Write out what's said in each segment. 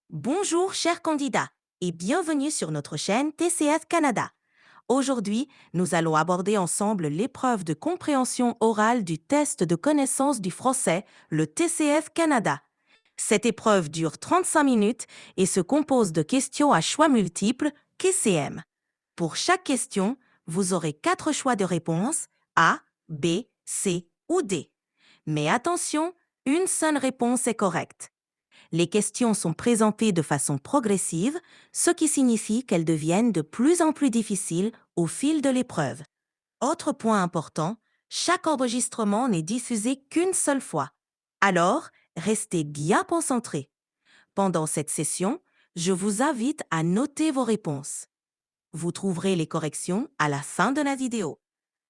Bonjour chers candidats et bienvenue sur notre chaîne TCF Canada. Aujourd'hui, nous allons aborder ensemble l'épreuve de compréhension orale du test de connaissance du français, le TCF Canada. Cette épreuve dure 35 minutes et se compose de questions à choix multiples, QCM. Pour chaque question, vous aurez 4 choix de réponse, A, B, C ou D. Mais attention, une seule réponse est correcte. Les questions sont présentées de façon progressive, ce qui signifie qu'elles deviennent de plus en plus difficiles au fil de l'épreuve. Autre point important, chaque enregistrement n'est diffusé qu'une seule fois. Alors, restez bien concentrés. Pendant cette session, je vous invite à noter vos réponses. Vous trouverez les corrections à la fin de la vidéo.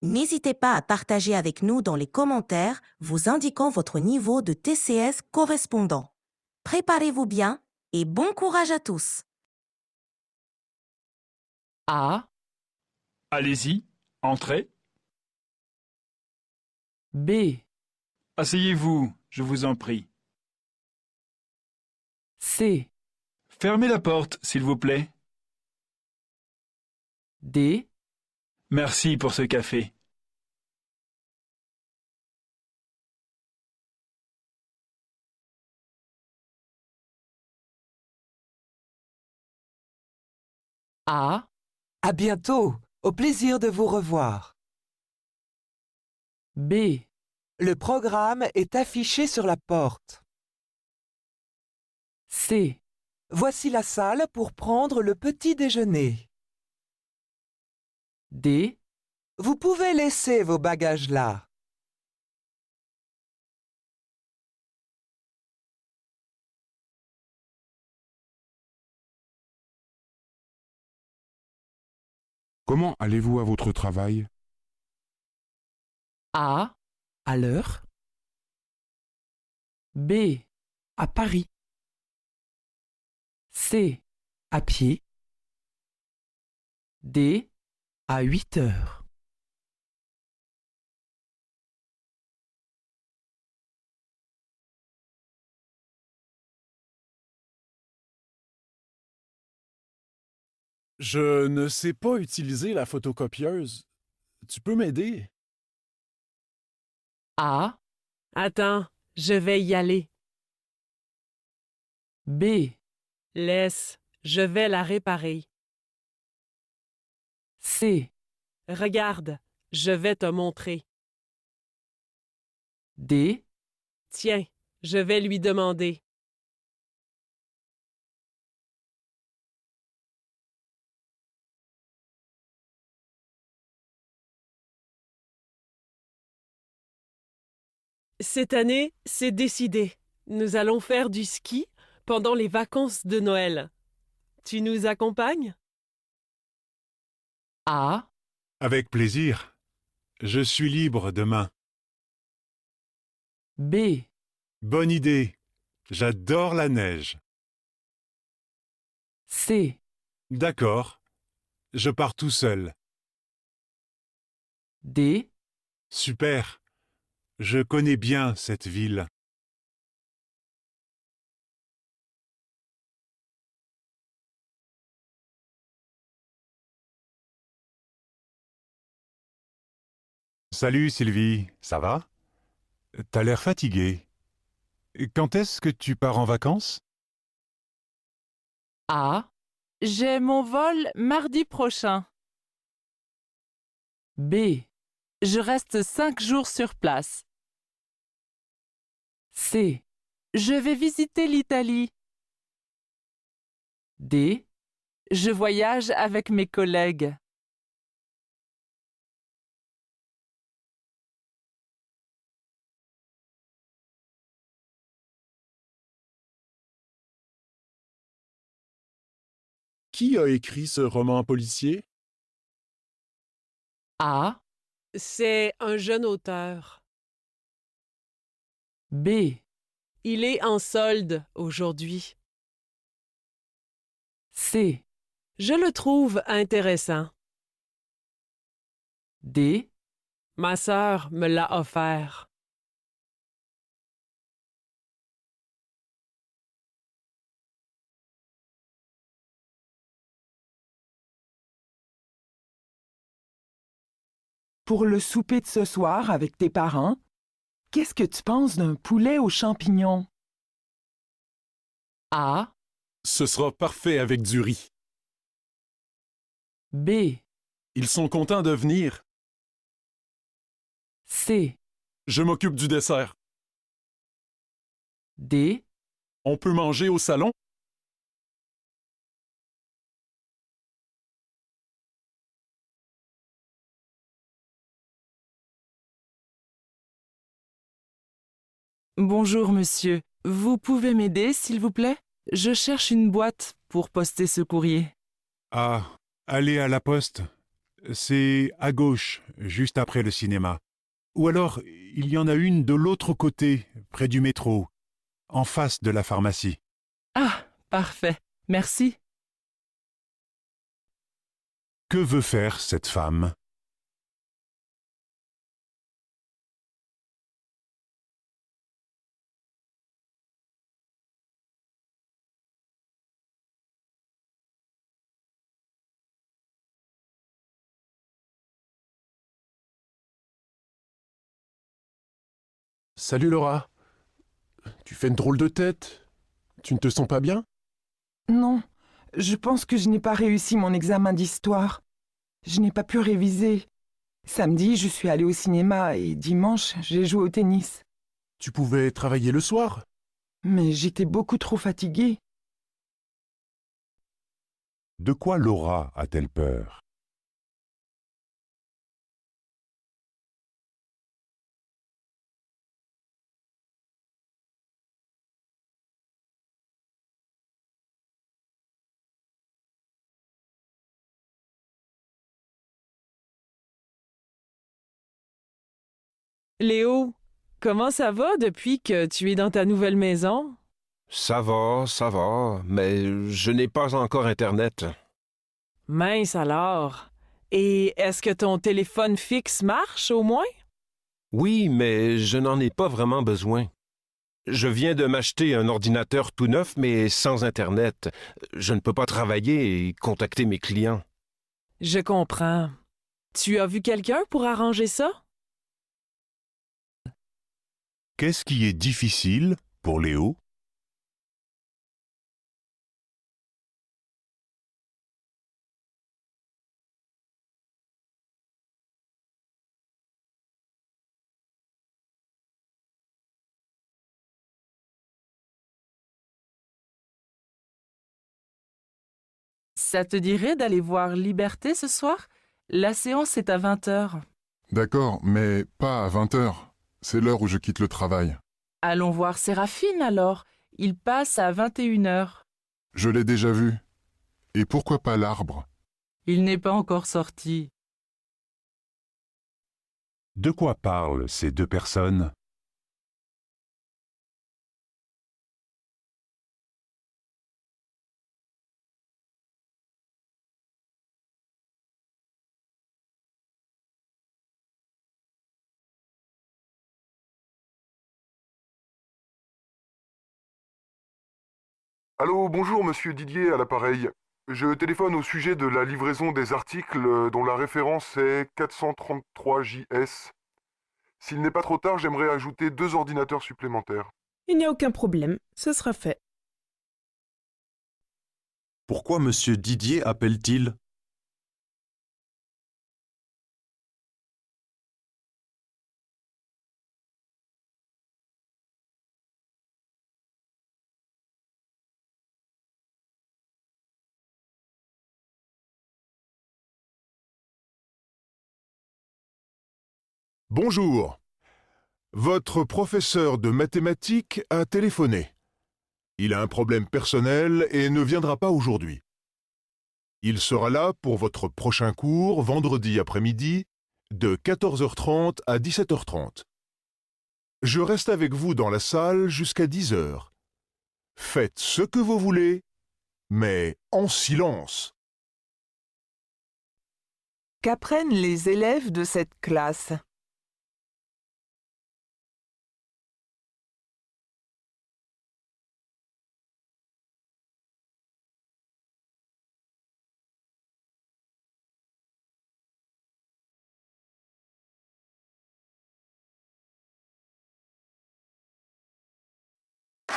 N'hésitez pas à partager avec nous dans les commentaires, vous indiquant votre niveau de TCS correspondant. Préparez-vous bien et bon courage à tous. A, Allez-y, entrez. B, Asseyez-vous, je vous en prie. C, Fermez la porte, s'il vous plaît. D, Merci pour ce café. A, À bientôt. Au plaisir de vous revoir. B, Le programme est affiché sur la porte. C, Voici la salle pour prendre le petit déjeuner. D, Vous pouvez laisser vos bagages là. Comment allez-vous à votre travail? A, À l'heure? B, À Paris. C, À pied? D, À 8 heures. Je ne sais pas utiliser la photocopieuse. Tu peux m'aider? A, Attends, je vais y aller. B, Laisse, je vais la réparer. C, Regarde, je vais te montrer. D, Tiens, je vais lui demander. Cette année, c'est décidé. Nous allons faire du ski pendant les vacances de Noël. Tu nous accompagnes? A, Avec plaisir. Je suis libre demain. B, Bonne idée. J'adore la neige. C, D'accord. Je pars tout seul. D, Super. Je connais bien cette ville. Salut Sylvie, ça va? T'as l'air fatiguée. Quand est-ce que tu pars en vacances? A, J'ai mon vol mardi prochain. B, Je reste 5 jours sur place. C, Je vais visiter l'Italie. D, Je voyage avec mes collègues. Qui a écrit ce roman policier? A, C'est un jeune auteur. B, Il est en solde aujourd'hui. C, Je le trouve intéressant. D, Ma sœur me l'a offert. Pour le souper de ce soir avec tes parents, qu'est-ce que tu penses d'un poulet aux champignons? A, Ce sera parfait avec du riz. B, Ils sont contents de venir. C, Je m'occupe du dessert. D, On peut manger au salon? Bonjour monsieur, vous pouvez m'aider s'il vous plaît? Je cherche une boîte pour poster ce courrier. Ah, allez à la poste. C'est à gauche, juste après le cinéma. Ou alors, il y en a une de l'autre côté, près du métro, en face de la pharmacie. Ah, parfait, merci. Que veut faire cette femme? Salut Laura. Tu fais une drôle de tête. Tu ne te sens pas bien? Non, je pense que je n'ai pas réussi mon examen d'histoire. Je n'ai pas pu réviser. Samedi, je suis allée au cinéma et dimanche, j'ai joué au tennis. Tu pouvais travailler le soir? Mais j'étais beaucoup trop fatiguée. De quoi Laura a-t-elle peur? Léo, comment ça va depuis que tu es dans ta nouvelle maison? Ça va, mais je n'ai pas encore Internet. Mince alors. Et est-ce que ton téléphone fixe marche au moins? Oui, mais je n'en ai pas vraiment besoin. Je viens de m'acheter un ordinateur tout neuf, mais sans Internet. Je ne peux pas travailler et contacter mes clients. Je comprends. Tu as vu quelqu'un pour arranger ça? Qu'est-ce qui est difficile pour Léo? Ça te dirait d'aller voir Liberté ce soir? La séance est à 20h. D'accord, mais pas à 20h. C'est l'heure où je quitte le travail. Allons voir Séraphine alors. Il passe à 21h. Je l'ai déjà vu. Et pourquoi pas l'arbre? Il n'est pas encore sorti. De quoi parlent ces deux personnes? Allô, bonjour, monsieur Didier à l'appareil. Je téléphone au sujet de la livraison des articles dont la référence est 433JS. S'il n'est pas trop tard, j'aimerais ajouter 2 ordinateurs supplémentaires. Il n'y a aucun problème, ce sera fait. Pourquoi monsieur Didier appelle-t-il? Bonjour. Votre professeur de mathématiques a téléphoné. Il a un problème personnel et ne viendra pas aujourd'hui. Il sera là pour votre prochain cours vendredi après-midi de 14h30 à 17h30. Je reste avec vous dans la salle jusqu'à 10h. Faites ce que vous voulez, mais en silence. Qu'apprennent les élèves de cette classe?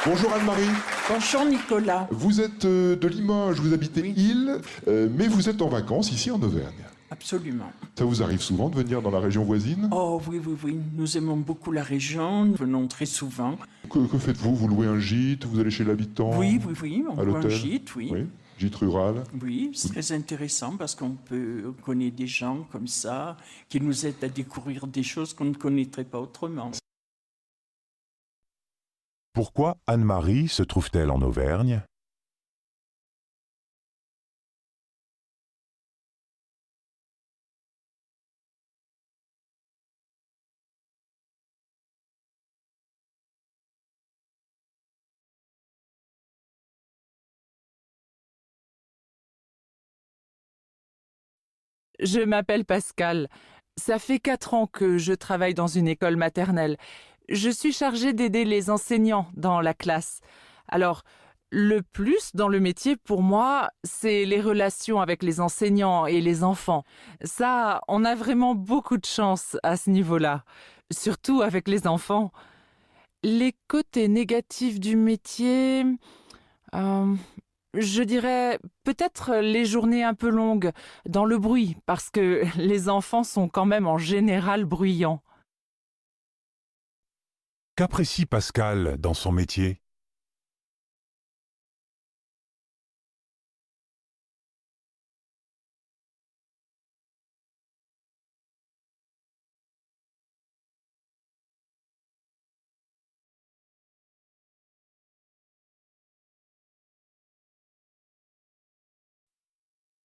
Bonjour Anne-Marie. Bonjour Nicolas. Vous êtes de Limoges, vous habitez Île, mais vous êtes en vacances ici en Auvergne. Absolument. Ça vous arrive souvent de venir dans la région voisine? Oh oui, oui, oui. Nous aimons beaucoup la région. Nous venons très souvent. Que faites-vous? Vous louez un gîte? Vous allez chez l'habitant? Oui, oui, oui. On à loue un l'hôtel? gîte, oui. Oui. Gîte rural? Oui, c'est très intéressant parce on connaît des gens comme ça qui nous aident à découvrir des choses qu'on ne connaîtrait pas autrement. Pourquoi Anne-Marie se trouve-t-elle en Auvergne? Je m'appelle Pascal. Ça fait 4 ans que je travaille dans une école maternelle. Je suis chargée d'aider les enseignants dans la classe. Alors, le plus dans le métier pour moi, c'est les relations avec les enseignants et les enfants. Ça, on a vraiment beaucoup de chance à ce niveau-là, surtout avec les enfants. Les côtés négatifs du métier, je dirais peut-être les journées un peu longues dans le bruit, parce que les enfants sont quand même en général bruyants. Qu'apprécie Pascal dans son métier?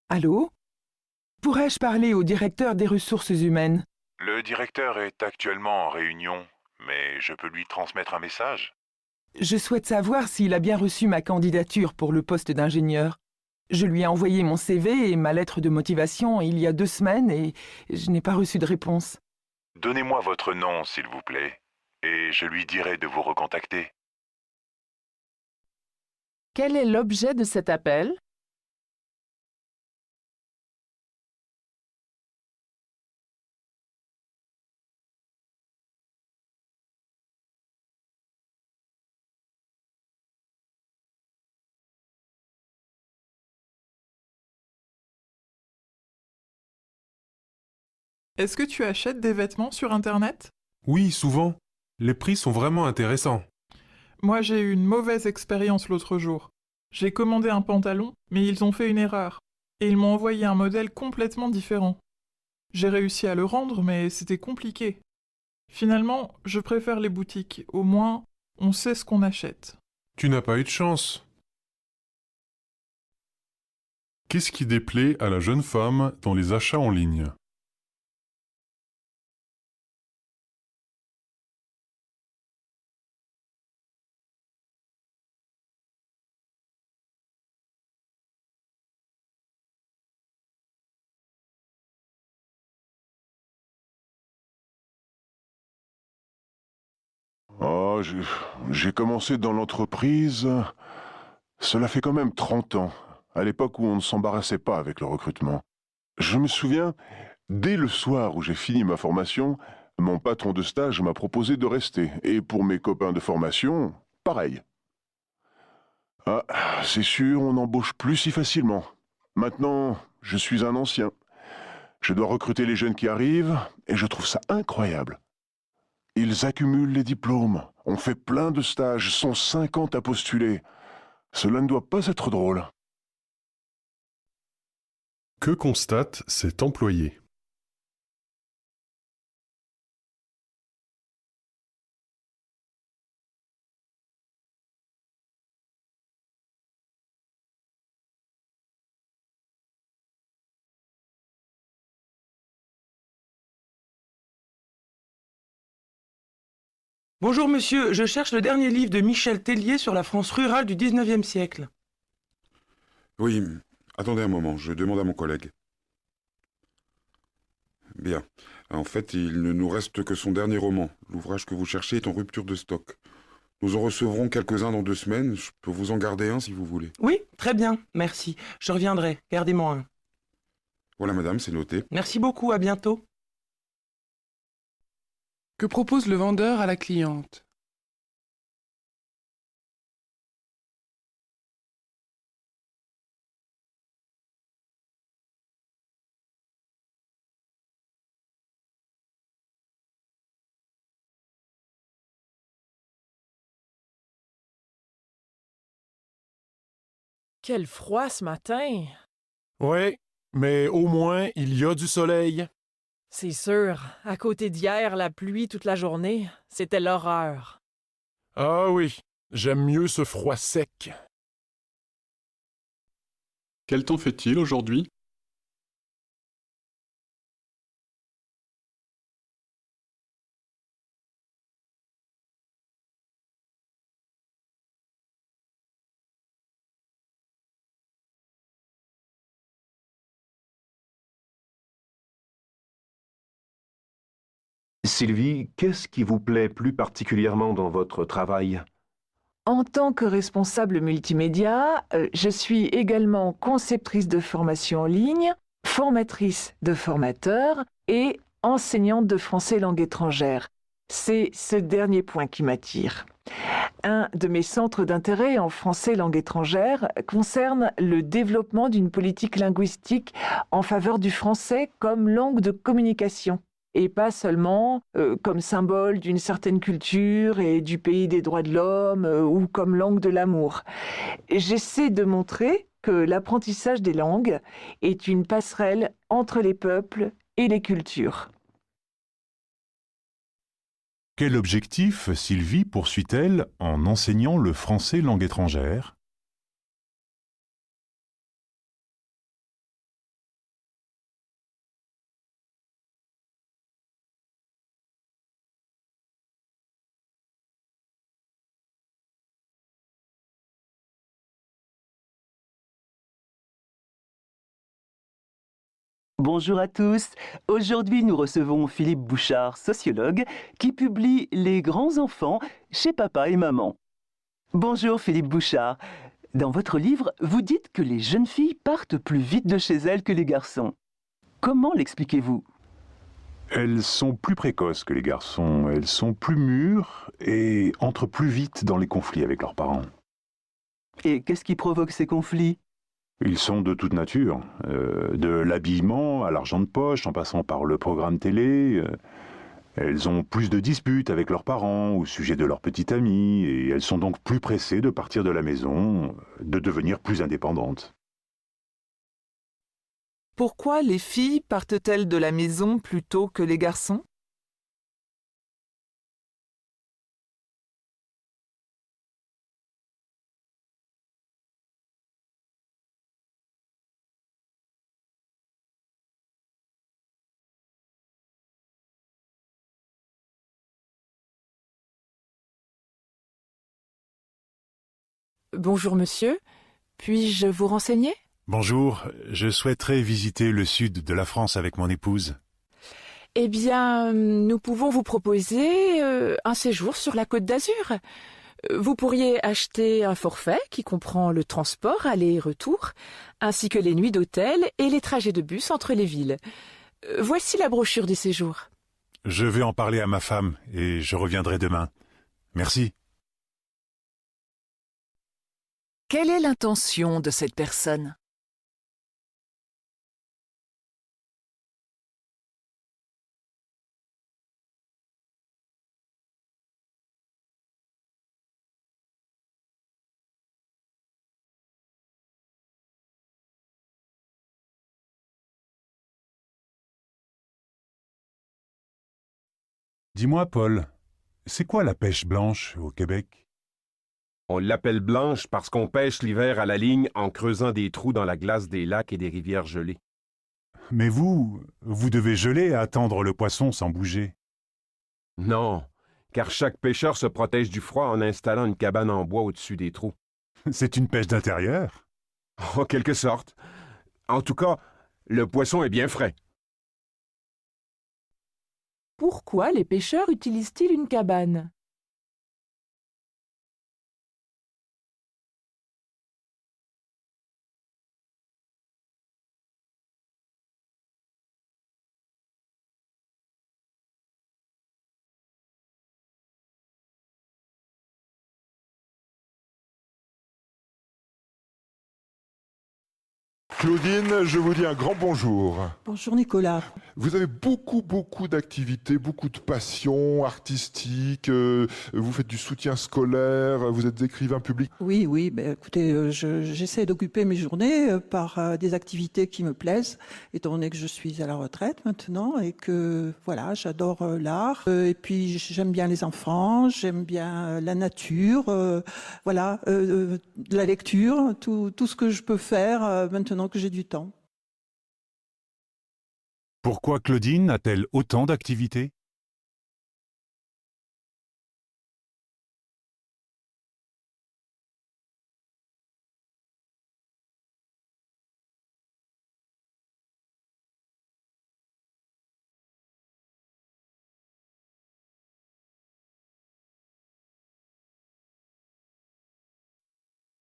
Allô? Pourrais-je parler au directeur des ressources humaines? Le directeur est actuellement en réunion, mais je peux lui transmettre un message. Je souhaite savoir s'il a bien reçu ma candidature pour le poste d'ingénieur. Je lui ai envoyé mon CV et ma lettre de motivation il y a 2 semaines et je n'ai pas reçu de réponse. Donnez-moi votre nom, s'il vous plaît, et je lui dirai de vous recontacter. Quel est l'objet de cet appel? Est-ce que tu achètes des vêtements sur Internet? Oui, souvent. Les prix sont vraiment intéressants. Moi, j'ai eu une mauvaise expérience l'autre jour. J'ai commandé un pantalon, mais ils ont fait une erreur. Et ils m'ont envoyé un modèle complètement différent. J'ai réussi à le rendre, mais c'était compliqué. Finalement, je préfère les boutiques. Au moins, on sait ce qu'on achète. Tu n'as pas eu de chance. Qu'est-ce qui déplaît à la jeune femme dans les achats en ligne? Oh, j'ai commencé dans l'entreprise. Cela fait quand même 30 ans, à l'époque où on ne s'embarrassait pas avec le recrutement. Je me souviens, dès le soir où j'ai fini ma formation, mon patron de stage m'a proposé de rester. Et pour mes copains de formation, pareil. Ah, c'est sûr, on n'embauche plus si facilement. Maintenant, je suis un ancien. Je dois recruter les jeunes qui arrivent, et je trouve ça incroyable. Ils accumulent les diplômes, on fait plein de stages, sont 50 à postuler. Cela ne doit pas être drôle. Que constate cet employé? Bonjour monsieur, je cherche le dernier livre de Michel Tellier sur la France rurale du 19e siècle. Oui, attendez un moment, je demande à mon collègue. Bien. En fait, il ne nous reste que son dernier roman. L'ouvrage que vous cherchez est en rupture de stock. Nous en recevrons quelques-uns dans 2 semaines. Je peux vous en garder un si vous voulez. Oui, très bien, merci. Je reviendrai, gardez-moi un. Voilà madame, c'est noté. Merci beaucoup, à bientôt. Que propose le vendeur à la cliente? Quel froid ce matin! Ouais, mais au moins, il y a du soleil. C'est sûr, à côté d'hier, la pluie toute la journée, c'était l'horreur. Ah oui, j'aime mieux ce froid sec. Quel temps fait-il aujourd'hui? Sylvie, qu'est-ce qui vous plaît plus particulièrement dans votre travail? En tant que responsable multimédia, je suis également conceptrice de formation en ligne, formatrice de formateurs et enseignante de français langue étrangère. C'est ce dernier point qui m'attire. Un de mes centres d'intérêt en français langue étrangère concerne le développement d'une politique linguistique en faveur du français comme langue de communication, et pas seulement comme symbole d'une certaine culture et du pays des droits de l'homme ou comme langue de l'amour. J'essaie de montrer que l'apprentissage des langues est une passerelle entre les peuples et les cultures. Quel objectif Sylvie poursuit-elle en enseignant le français langue étrangère? Bonjour à tous. Aujourd'hui, nous recevons Philippe Bouchard, sociologue, qui publie Les grands enfants chez Papa et Maman. Bonjour Philippe Bouchard. Dans votre livre, vous dites que les jeunes filles partent plus vite de chez elles que les garçons. Comment l'expliquez-vous? Elles sont plus précoces que les garçons, elles sont plus mûres et entrent plus vite dans les conflits avec leurs parents. Et qu'est-ce qui provoque ces conflits? Ils sont de toute nature, de l'habillement à l'argent de poche, en passant par le programme télé. Elles ont plus de disputes avec leurs parents au sujet de leurs petite amie, et elles sont donc plus pressées de partir de la maison, de devenir plus indépendantes. Pourquoi les filles partent-elles de la maison plutôt que les garçons? Bonjour monsieur, puis-je vous renseigner? Bonjour, je souhaiterais visiter le sud de la France avec mon épouse. Eh bien, nous pouvons vous proposer un séjour sur la Côte d'Azur. Vous pourriez acheter un forfait qui comprend le transport aller et retour, ainsi que les nuits d'hôtel et les trajets de bus entre les villes. Voici la brochure du séjour. Je vais en parler à ma femme et je reviendrai demain. Merci. Quelle est l'intention de cette personne? Dis-moi, Paul, c'est quoi la pêche blanche au Québec? On l'appelle blanche parce qu'on pêche l'hiver à la ligne en creusant des trous dans la glace des lacs et des rivières gelées. Mais vous devez geler à attendre le poisson sans bouger. Non, car chaque pêcheur se protège du froid en installant une cabane en bois au-dessus des trous. C'est une pêche d'intérieur? En quelque sorte. En tout cas, le poisson est bien frais. Pourquoi les pêcheurs utilisent-ils une cabane? Claudine, je vous dis un grand bonjour. Bonjour Nicolas. Vous avez beaucoup d'activités, beaucoup de passions artistiques, vous faites du soutien scolaire, vous êtes écrivain public. Oui, ben, écoutez, j'essaie d'occuper mes journées par des activités qui me plaisent, étant donné que je suis à la retraite maintenant et que voilà, j'adore l'art. Et puis j'aime bien les enfants, j'aime bien la nature, voilà, la lecture, tout ce que je peux faire maintenant que j'ai du temps. Pourquoi Claudine a-t-elle autant d'activités?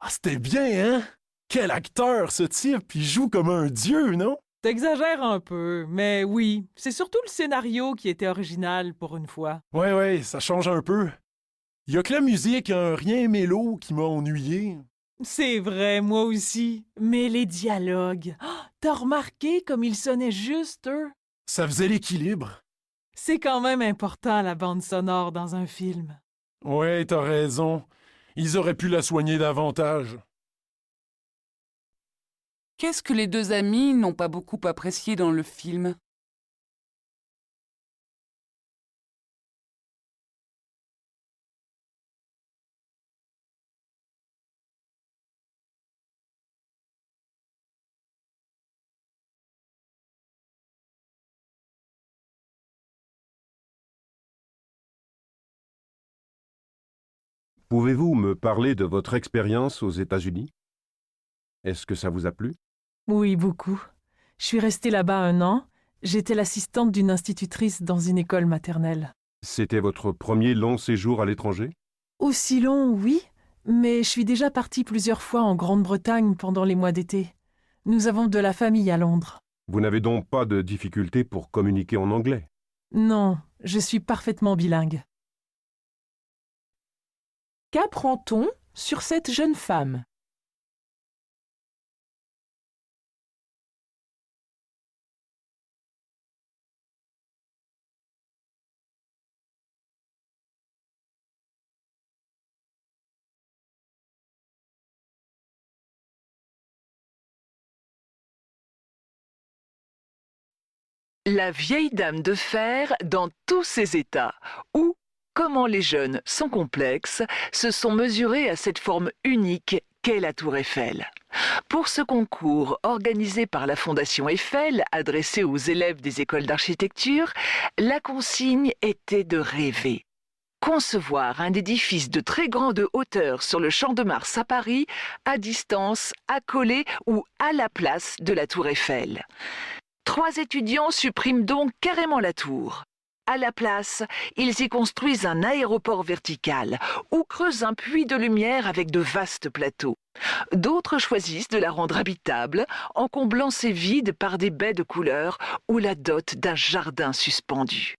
Ah, c'était bien, hein? Quel acteur, ce type! Il joue comme un dieu, non? T'exagères un peu, mais oui, c'est surtout le scénario qui était original pour une fois. Ouais, ça change un peu. Il y a que la musique, un rien mélo qui m'a ennuyé. C'est vrai, moi aussi. Mais les dialogues, t'as remarqué comme ils sonnaient juste, eux? Ça faisait l'équilibre. C'est quand même important, la bande sonore dans un film. Ouais, t'as raison. Ils auraient pu la soigner davantage. Qu'est-ce que les deux amis n'ont pas beaucoup apprécié dans le film? Pouvez-vous me parler de votre expérience aux États-Unis? Est-ce que ça vous a plu? Oui, beaucoup. Je suis restée là-bas 1 an. J'étais l'assistante d'une institutrice dans une école maternelle. C'était votre premier long séjour à l'étranger? Aussi long, oui, mais je suis déjà partie plusieurs fois en Grande-Bretagne pendant les mois d'été. Nous avons de la famille à Londres. Vous n'avez donc pas de difficulté pour communiquer en anglais? Non, je suis parfaitement bilingue. Qu'apprend-on sur cette jeune femme? La vieille dame de fer dans tous ses états, ou comment les jeunes sans complexe se sont mesurés à cette forme unique qu'est la Tour Eiffel. Pour ce concours organisé par la Fondation Eiffel, adressé aux élèves des écoles d'architecture, la consigne était de rêver. Concevoir un édifice de très grande hauteur sur le Champ de Mars à Paris, à distance, accolé ou à la place de la Tour Eiffel. 3 étudiants suppriment donc carrément la tour. À la place, ils y construisent un aéroport vertical ou creusent un puits de lumière avec de vastes plateaux. D'autres choisissent de la rendre habitable en comblant ses vides par des baies de couleurs ou la dot d'un jardin suspendu.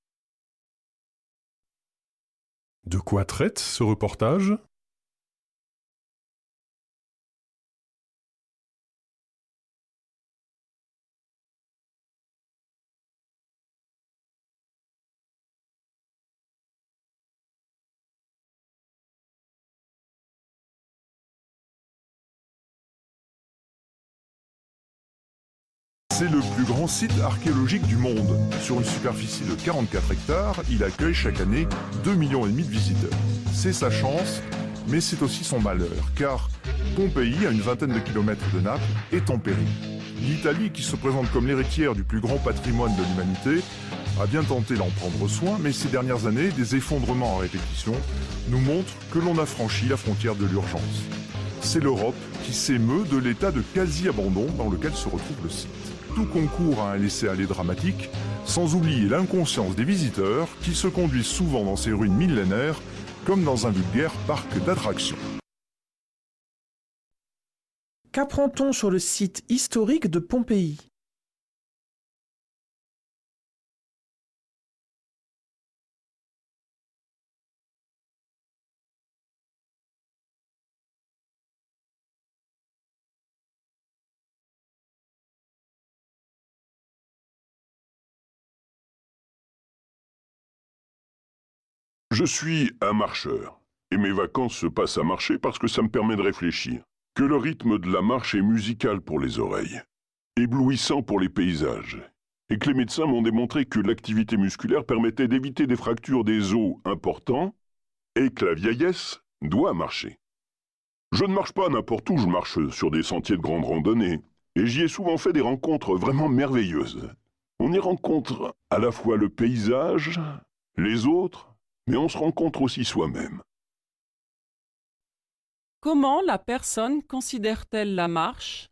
De quoi traite ce reportage? C'est le plus grand site archéologique du monde. Sur une superficie de 44 hectares, il accueille chaque année 2,5 millions de visiteurs. C'est sa chance, mais c'est aussi son malheur, car Pompéi, à une vingtaine de kilomètres de Naples, est en péril. L'Italie, qui se présente comme l'héritière du plus grand patrimoine de l'humanité, a bien tenté d'en prendre soin, mais ces dernières années, des effondrements en répétition nous montrent que l'on a franchi la frontière de l'urgence. C'est l'Europe qui s'émeut de l'état de quasi-abandon dans lequel se retrouve le site. Tout concourt à un laisser-aller dramatique, sans oublier l'inconscience des visiteurs qui se conduisent souvent dans ces ruines millénaires comme dans un vulgaire parc d'attractions. Qu'apprend-on sur le site historique de Pompéi? Je suis un marcheur, et mes vacances se passent à marcher parce que ça me permet de réfléchir. Que le rythme de la marche est musical pour les oreilles, éblouissant pour les paysages, et que les médecins m'ont démontré que l'activité musculaire permettait d'éviter des fractures des os importants, et que la vieillesse doit marcher. Je ne marche pas n'importe où, je marche sur des sentiers de grande randonnée, et j'y ai souvent fait des rencontres vraiment merveilleuses. On y rencontre à la fois le paysage, les autres, mais on se rencontre aussi soi-même. Comment la personne considère-t-elle la marche?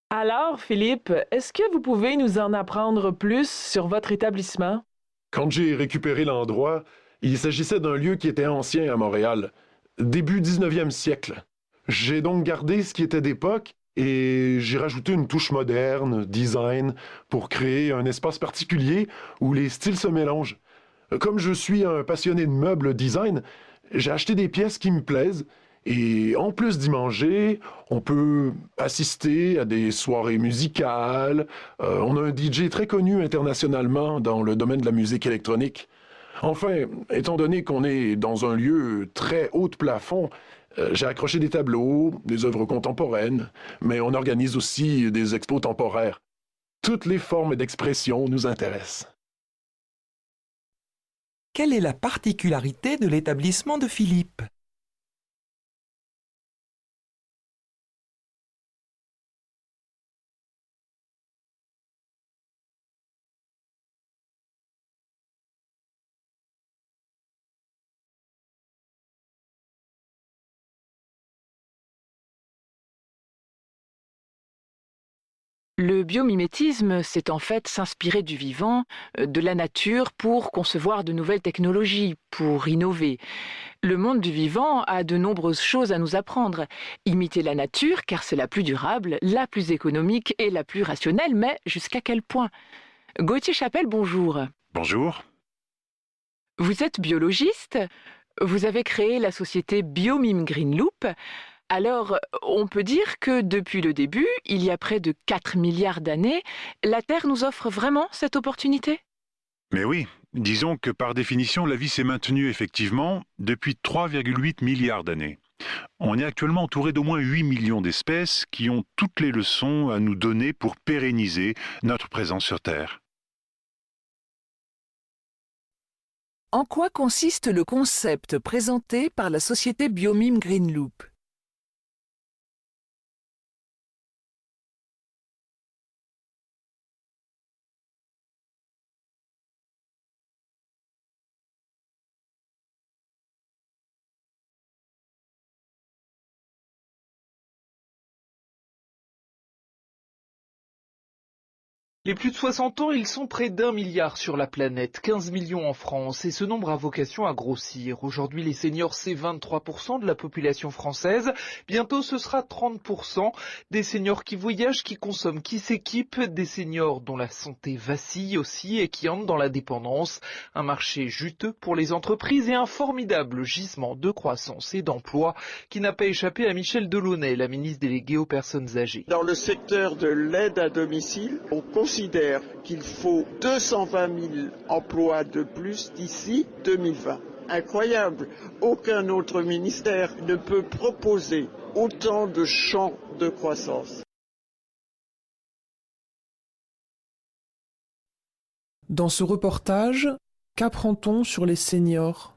Alors, Philippe, est-ce que vous pouvez nous en apprendre plus sur votre établissement? Quand j'ai récupéré l'endroit, il s'agissait d'un lieu qui était ancien à Montréal, début 19e siècle. J'ai donc gardé ce qui était d'époque et j'ai rajouté une touche moderne, design, pour créer un espace particulier où les styles se mélangent. Comme je suis un passionné de meubles design, j'ai acheté des pièces qui me plaisent et en plus d'y manger, on peut assister à des soirées musicales. On a un DJ très connu internationalement dans le domaine de la musique électronique. Enfin, étant donné qu'on est dans un lieu très haut de plafond, j'ai accroché des tableaux, des œuvres contemporaines, mais on organise aussi des expos temporaires. Toutes les formes d'expression nous intéressent. Quelle est la particularité de l'établissement de Philippe? Le biomimétisme, c'est en fait s'inspirer du vivant, de la nature pour concevoir de nouvelles technologies, pour innover. Le monde du vivant a de nombreuses choses à nous apprendre. Imiter la nature, car c'est la plus durable, la plus économique et la plus rationnelle, mais jusqu'à quel point? Gauthier Chapelle, bonjour. Bonjour. Vous êtes biologiste, vous avez créé la société Biomime Green Loop. Alors, on peut dire que depuis le début, il y a près de 4 milliards d'années, la Terre nous offre vraiment cette opportunité? Mais oui, disons que par définition, la vie s'est maintenue effectivement depuis 3,8 milliards d'années. On est actuellement entouré d'au moins 8 millions d'espèces qui ont toutes les leçons à nous donner pour pérenniser notre présence sur Terre. En quoi consiste le concept présenté par la société Biomime Green Loop? Les plus de 60 ans, ils sont près d'1 milliard sur la planète, 15 millions en France, et ce nombre a vocation à grossir. Aujourd'hui, les seniors, c'est 23% de la population française. Bientôt, ce sera 30%. Des seniors qui voyagent, qui consomment, qui s'équipent, des seniors dont la santé vacille aussi et qui entrent dans la dépendance. Un marché juteux pour les entreprises et un formidable gisement de croissance et d'emploi qui n'a pas échappé à Michel Delaunay, la ministre déléguée aux personnes âgées. Dans le secteur de l'aide à domicile, on considère qu'il faut 220 000 emplois de plus d'ici 2020. Incroyable, aucun autre ministère ne peut proposer autant de champs de croissance. Dans ce reportage, qu'apprend-on sur les seniors?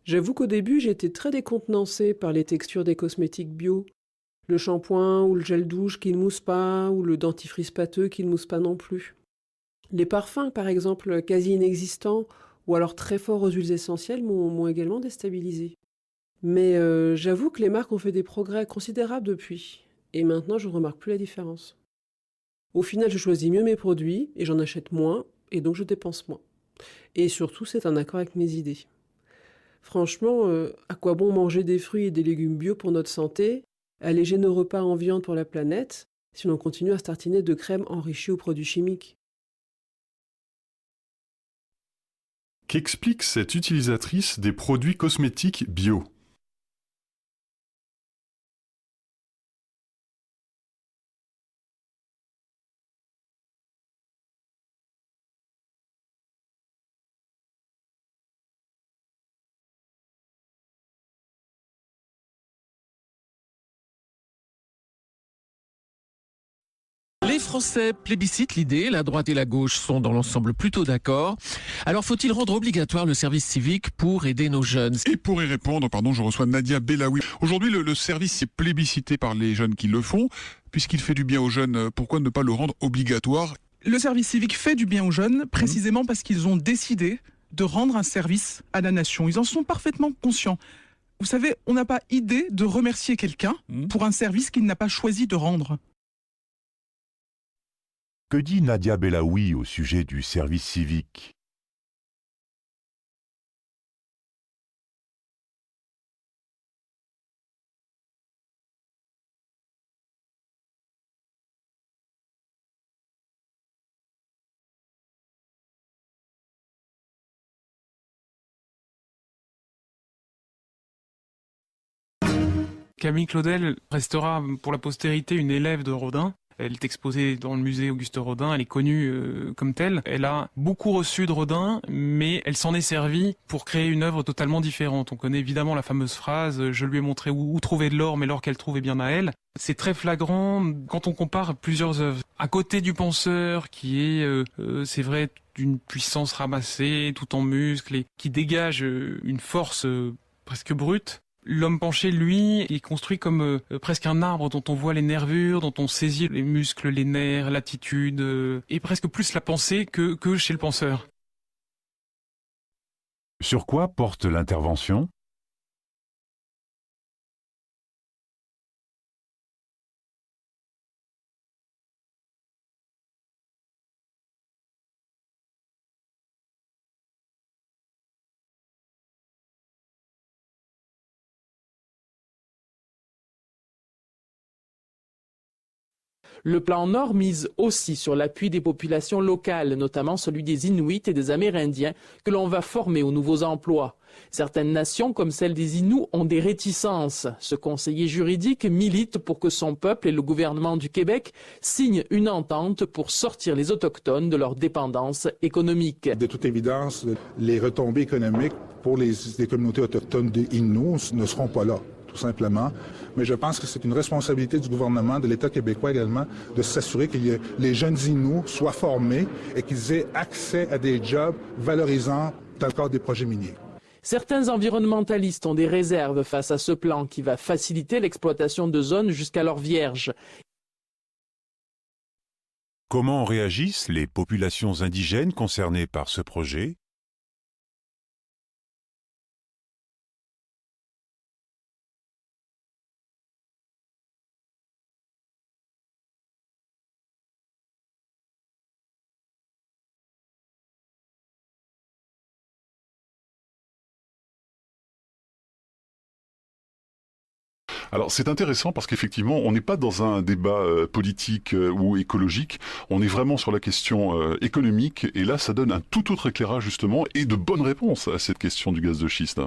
J'avoue qu'au début, j'étais très décontenancée par les textures des cosmétiques bio. Le shampoing ou le gel douche qui ne mousse pas, ou le dentifrice pâteux qui ne mousse pas non plus. Les parfums, par exemple, quasi inexistants, ou alors très forts aux huiles essentielles, m'ont également déstabilisée. Mais j'avoue que les marques ont fait des progrès considérables depuis. Et maintenant, je ne remarque plus la différence. Au final, je choisis mieux mes produits et j'en achète moins, et donc je dépense moins. Et surtout, c'est un accord avec mes idées. Franchement, à quoi bon manger des fruits et des légumes bio pour notre santé, alléger nos repas en viande pour la planète, si l'on continue à se tartiner de crème enrichie aux produits chimiques? Qu'explique cette utilisatrice des produits cosmétiques bio? Les Français plébiscitent l'idée, la droite et la gauche sont dans l'ensemble plutôt d'accord. Alors faut-il rendre obligatoire le service civique pour aider nos jeunes? Et pour y répondre, je reçois Nadia Bellaoui. Aujourd'hui, le service est plébiscité par les jeunes qui le font. Puisqu'il fait du bien aux jeunes, pourquoi ne pas le rendre obligatoire? Le service civique fait du bien aux jeunes, précisément parce qu'ils ont décidé de rendre un service à la nation. Ils en sont parfaitement conscients. Vous savez, on n'a pas idée de remercier quelqu'un pour un service qu'il n'a pas choisi de rendre. Que dit Nadia Bellaoui au sujet du service civique? Camille Claudel restera pour la postérité une élève de Rodin. Elle est exposée dans le musée Auguste Rodin, elle est connue comme telle. Elle a beaucoup reçu de Rodin, mais elle s'en est servie pour créer une œuvre totalement différente. On connaît évidemment la fameuse phrase « Je lui ai montré où trouver de l'or, mais l'or qu'elle trouve est bien à elle ». C'est très flagrant quand on compare plusieurs œuvres. À côté du penseur, qui est, c'est vrai, d'une puissance ramassée, tout en muscles, et qui dégage une force presque brute, l'homme penché, lui, est construit comme presque un arbre dont on voit les nervures, dont on saisit les muscles, les nerfs, l'attitude, et presque plus la pensée que chez le penseur. Sur quoi porte l'intervention? Le plan Nord mise aussi sur l'appui des populations locales, notamment celui des Inuits et des Amérindiens, que l'on va former aux nouveaux emplois. Certaines nations, comme celle des Inuits, ont des réticences. Ce conseiller juridique milite pour que son peuple et le gouvernement du Québec signent une entente pour sortir les Autochtones de leur dépendance économique. De toute évidence, les retombées économiques pour les communautés autochtones des Inuits ne seront pas là, tout simplement. Mais je pense que c'est une responsabilité du gouvernement, de l'État québécois également, de s'assurer que les jeunes Inuits soient formés et qu'ils aient accès à des jobs valorisants dans le cadre des projets miniers. Certains environnementalistes ont des réserves face à ce plan qui va faciliter l'exploitation de zones jusqu'alors vierges. Comment réagissent les populations indigènes concernées par ce projet? Alors c'est intéressant parce qu'effectivement, on n'est pas dans un débat politique ou écologique, on est vraiment sur la question économique, et là ça donne un tout autre éclairage justement, et de bonnes réponses à cette question du gaz de schiste.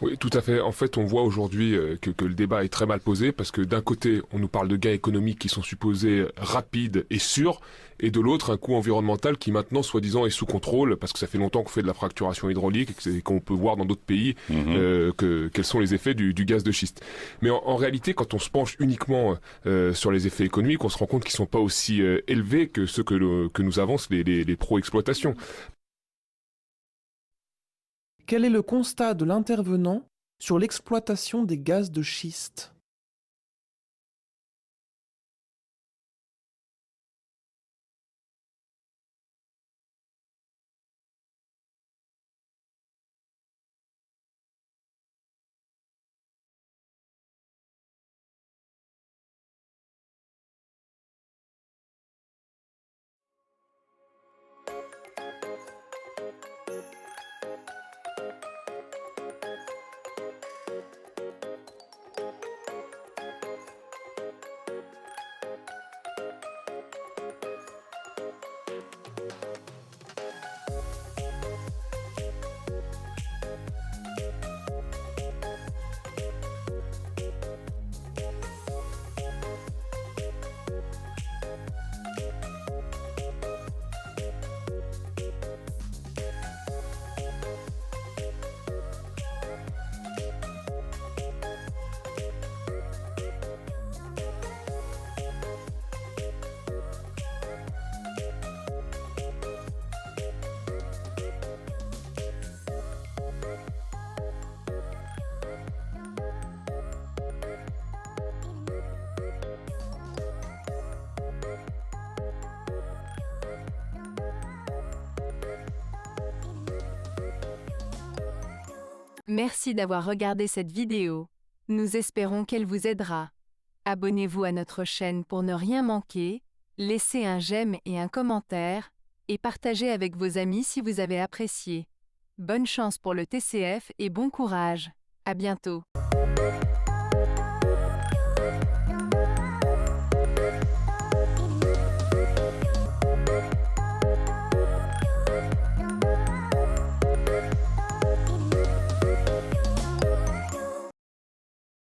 Oui, tout à fait. En fait, on voit aujourd'hui que le débat est très mal posé, parce que d'un côté, on nous parle de gains économiques qui sont supposés rapides et sûrs, et de l'autre, un coût environnemental qui maintenant, soi-disant, est sous contrôle, parce que ça fait longtemps qu'on fait de la fracturation hydraulique, et qu'on peut voir dans d'autres pays quels sont les effets du gaz de schiste. Mais en réalité, quand on se penche uniquement sur les effets économiques, on se rend compte qu'ils ne sont pas aussi élevés que ceux que nous avancent les pro-exploitations. Quel est le constat de l'intervenant sur l'exploitation des gaz de schiste? Merci d'avoir regardé cette vidéo. Nous espérons qu'elle vous aidera. Abonnez-vous à notre chaîne pour ne rien manquer, laissez un j'aime et un commentaire, et partagez avec vos amis si vous avez apprécié. Bonne chance pour le TCF et bon courage. À bientôt.